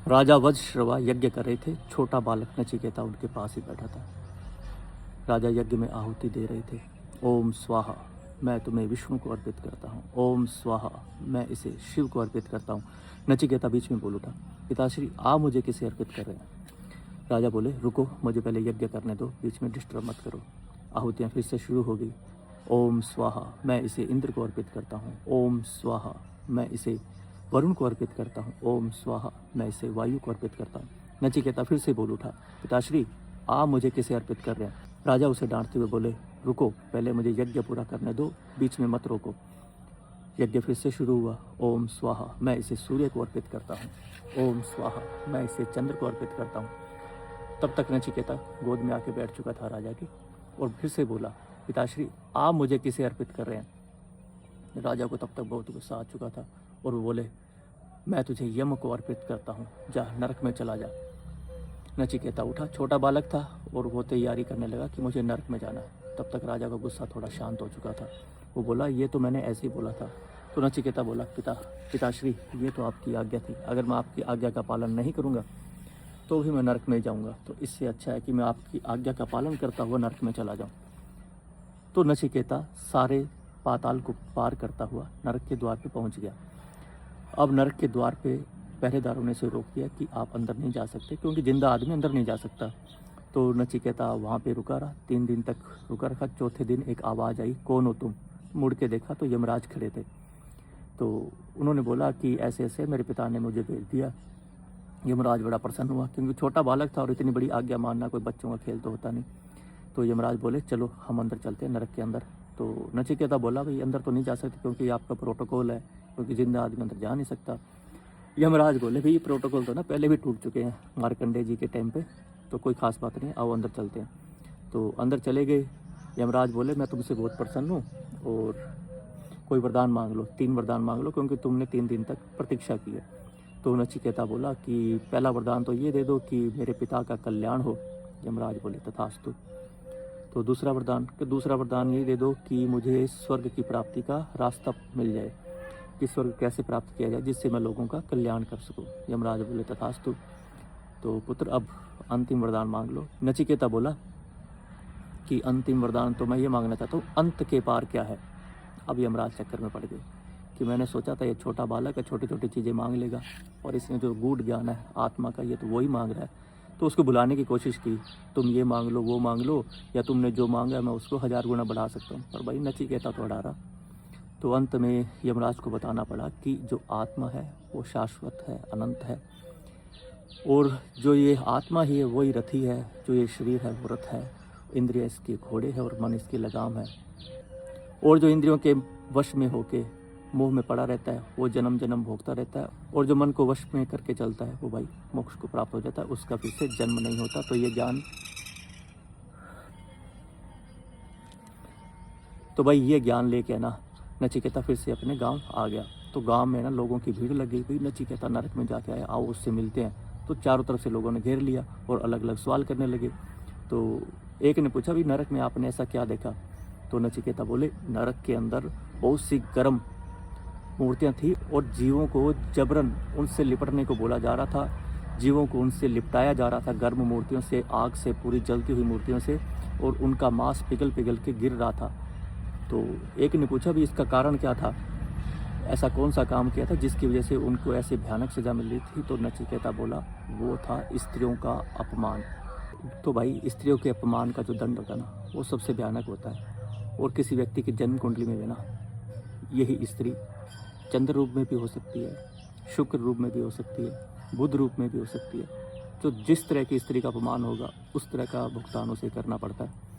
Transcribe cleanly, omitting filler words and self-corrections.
राजा वज्रश्रवा यज्ञ कर रहे थे। छोटा बालक नचिकेता उनके पास ही बैठा था। राजा यज्ञ में आहुति दे रहे थे। ओम स्वाहा, मैं तुम्हें विष्णु को अर्पित करता हूँ। ओम स्वाहा, मैं इसे शिव को अर्पित करता हूँ। नचिकेता बीच में बोल उठा, पिताश्री आप मुझे किसे अर्पित कर रहे हैं? राजा बोले, रुको, मुझे पहले यज्ञ करने दो, बीच में डिस्टर्ब मत करो। आहुतियाँ फिर से शुरू हो गई। ओम स्वाहा, मैं इसे इंद्र को अर्पित करता हूँ। ओम स्वाहा, मैं इसे वरुण को अर्पित करता हूँ। ओम स्वाहा, मैं इसे वायु को अर्पित करता हूँ। नचिकेता फिर से बोल उठा, पिताश्री आप मुझे किसे अर्पित कर रहे हैं? राजा उसे डांटते हुए बोले, रुको, पहले मुझे यज्ञ पूरा करने दो, बीच में मत रोको। यज्ञ फिर से शुरू हुआ। ओम स्वाहा, मैं इसे सूर्य को अर्पित करता हूँ। ओम स्वाहा, मैं इसे चंद्र को अर्पित करता हूँ। तब तक नचिकेता गोद में आके बैठ चुका था राजा की, और फिर से बोला, पिताश्री आप मुझे किसे अर्पित कर रहे हैं? राजा को तब तक बहुत गुस्सा आ चुका था, और वो बोले, मैं तुझे यम को अर्पित करता हूँ, जा नरक में चला जा। नचिकेता उठा, छोटा बालक था, और वो तैयारी करने लगा कि मुझे नरक में जाना है। तब तक राजा का गुस्सा थोड़ा शांत हो चुका था। वो बोला, ये तो मैंने ऐसे ही बोला था। तो नचिकेता बोला, पिताश्री ये तो आपकी आज्ञा थी, अगर मैं आपकी आज्ञा का पालन नहीं करूँगा तो भी मैं नरक में जाऊँगा, तो इससे अच्छा है कि मैं आपकी आज्ञा का पालन करता हुआ नरक में चला जाऊँ। तो नचिकेता सारे पाताल को पार करता हुआ नरक के द्वार पे पहुँच गया। अब नरक के द्वार पे पहरेदारों ने उसे रोक दिया कि आप अंदर नहीं जा सकते, क्योंकि जिंदा आदमी अंदर नहीं जा सकता। तो नचिकेता वहाँ पे रुका रहा, 3 दिन तक रुका रखा। चौथे दिन एक आवाज़ आई, कौन हो तुम? मुड़ के देखा तो यमराज खड़े थे। तो उन्होंने बोला कि ऐसे ऐसे मेरे पिता ने मुझे भेज दिया। यमराज बड़ा प्रसन्न हुआ, क्योंकि छोटा बालक था और इतनी बड़ी आज्ञा मानना कोई बच्चों का खेल तो होता नहीं। तो यमराज बोले, चलो हम अंदर चलते हैं नरक के अंदर। तो नचिकेता बोला, भाई अंदर तो नहीं जा सकते, क्योंकि आपका प्रोटोकॉल है, क्योंकि जिंदा आदमी अंदर जा नहीं सकता। यमराज बोले, भाई ये प्रोटोकॉल तो ना पहले भी टूट चुके हैं मार्कंडेय जी के टाइम पे, तो कोई खास बात नहीं, आओ अंदर चलते हैं। तो अंदर चले गए। यमराज बोले, मैं तुमसे बहुत प्रसन्न हूँ, और कोई वरदान मांग लो, 3 वरदान मांग लो, क्योंकि तुमने 3 दिन तक प्रतीक्षा की है। तो नचिकेता बोला कि पहला वरदान तो ये दे दो कि मेरे पिता का कल्याण हो। यमराज बोले, तथास्तु। तो दूसरा वरदान ये दे दो कि मुझे स्वर्ग की प्राप्ति का रास्ता मिल जाए, कि स्वर्ग कैसे प्राप्त किया जाए जिससे मैं लोगों का कल्याण कर सकूं। यमराज बोले, तथास्तु। तो पुत्र अब अंतिम वरदान मांग लो। नचिकेता बोला कि अंतिम वरदान तो मैं ये मांगना चाहता हूँ, अंत के पार क्या है? अब यमराज चक्कर में पड़ गए कि मैंने सोचा था ये छोटा बालक है, छोटी छोटी चीज़ें मांग लेगा, और इसमें जो गूढ़ ज्ञान है आत्मा का, ये तो वही मांग रहा है। तो उसको बुलाने की कोशिश की, तुम ये मांग लो, वो मांग लो, या तुमने जो मांगा मैं उसको 1000 गुना बढ़ा सकता हूँ। पर भाई नचिकेता तो अड़ा रहा। तो अंत में यमराज को बताना पड़ा कि जो आत्मा है वो शाश्वत है, अनंत है, और जो ये आत्मा ही है वही रथी है, जो ये शरीर है वो रथ है, इंद्रिय इसके घोड़े है और मन इसकी लगाम है। और जो इंद्रियों के वश में होके मोह में पड़ा रहता है वो जन्म जन्म भोगता रहता है, और जो मन को वश में करके चलता है वो भाई मोक्ष को प्राप्त हो जाता है, उसका फिर से जन्म नहीं होता। तो ये ज्ञान, तो भाई ये ज्ञान लेके ना नचिकेता फिर से अपने गांव आ गया। तो गांव में ना लोगों की भीड़ लग गई, भाई नचिकेता नरक में जाके आया, आओ उससे मिलते हैं। तो चारों तरफ से लोगों ने घेर लिया और अलग अलग सवाल करने लगे। तो एक ने पूछा, भाई नरक में आपने ऐसा क्या देखा? तो नचिकेता बोले, नरक के अंदर बहुत सी गर्म मूर्तियां थी, और जीवों को जबरन उनसे लिपटने को बोला जा रहा था, जीवों को उनसे लिपटाया जा रहा था गर्म मूर्तियों से, आग से पूरी जलती हुई मूर्तियों से, और उनका मांस पिघल पिघल के गिर रहा था। तो एक ने पूछा, भी इसका कारण क्या था? ऐसा कौन सा काम किया था जिसकी वजह से उनको ऐसी भयानक सजा मिल रही थी? तो नचिकेता बोला, वो था स्त्रियों का अपमान। तो भाई स्त्रियों के अपमान का जो दंड होता है ना, वो सबसे भयानक होता है। और किसी व्यक्ति की जन्म कुंडली में भी ना यही स्त्री चंद्र रूप में भी हो सकती है, शुक्र रूप में भी हो सकती है, बुध रूप में भी हो सकती है। तो जिस तरह की स्त्री का अपमान होगा उस तरह का भुगतान उसे करना पड़ता है।